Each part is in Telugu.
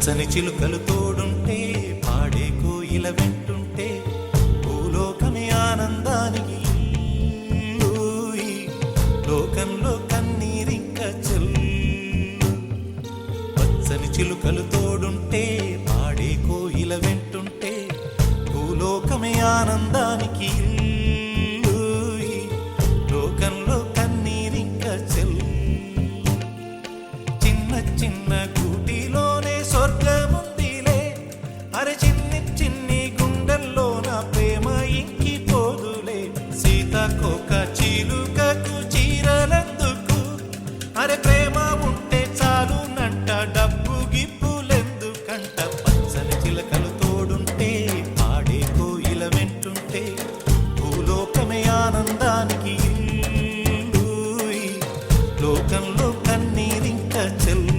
పచ్చని చిలుకలు తోడుంటే పాడే కోయిల వెంటుంటే భూలోకమే ఆనందానికి లోకంలో కన్నీరింక చెల్లు. పచ్చని చిలుకలు తోడుంటే పాడే కోయిల వెంటుంటే భూలోకమే ఆనందానికి లోకంలో కన్నీరింక చెల్లు. చిన్న చిన్న గూటిలోనే స్వర్గముందిలే, అరే చిన్ని చిన్ని గుండెల్లో నా ప్రేమ ఇంకిపోదులే. సీతాకోక చిలుకకు చీరలెందుకు, అరే ప్రేమ ఉంటే చాలు నంట, డబ్బు గిప్పులెందుకంట. పచ్చని చిలకలు తోడుంటే పాడే కోయిల వెంటుంటే భూలోకమే ఆనందానికి లోకంలో కన్నీరింక చెల్లు.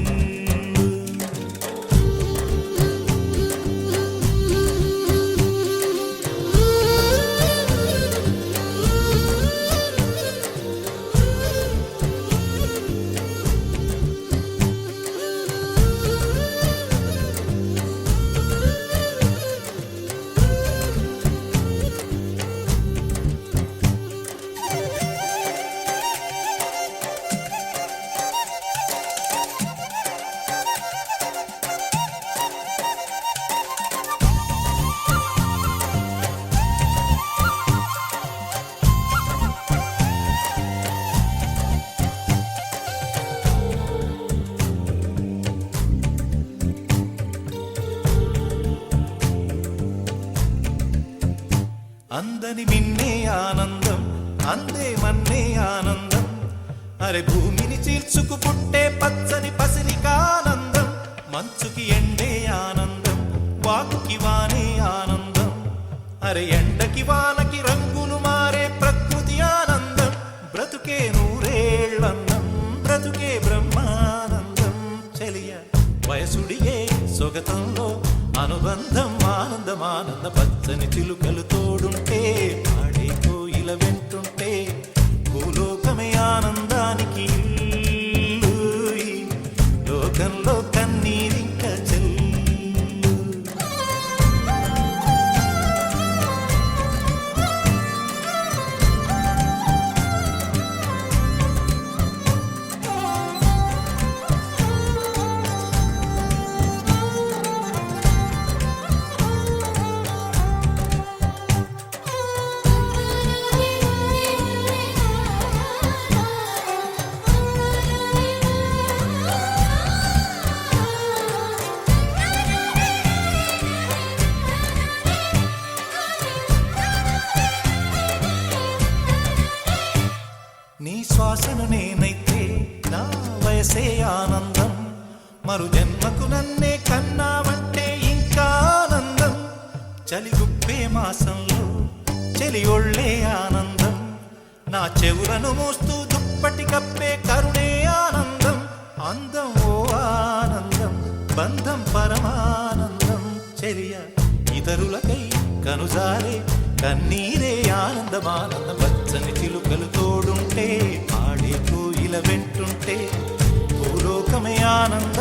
అందని మిన్నే ఆనందం, అందే మన్నే ఆనందం, అరే భూమిని చీల్చుకు పుట్టే పచ్చని పసిరికానందం. మంచుకి ఎండే ఆనందం, వాకుకి వానే ఆనందం, అరే ఎండకి వానకి రంగులు మారే ప్రకృతి ఆనందం. బ్రతుకే నూరేళ్ళందం, బ్రతుకే బ్రహ్మానందం. చెలియ వయసుడిగే సొగతంలో అనుబంధం ఆనందం ఆనంద. పచ్చని చిలుకలు తోడుంటే పాడే కోయిల వెంటుంటే భూలోకమే ఆనందానికి లోకంలో కన్నీరింక చెల్లు. నీ శ్వాసను నేనైతే నా వయసే ఆనందం, మరు జన్మకు నన్నే కన్నావంటే ఇంకా ఆనందం. చలిగుప్పే మాసంలో చెలి ఒళ్ళే ఆనందం, నా చెవులను మోస్తూ దుప్పటి కప్పే కరుణే ఆనందం. అందం ఓ ఆనందం, బంధం పరమానందం. చెలియ ఇతరులకై కనుజారే కన్నీరే ఆనందమానందం. పచ్చని చిలుకలు తోడుంటే పాడే కోయిల వెంటుంటే భూలోకమే ఆనంద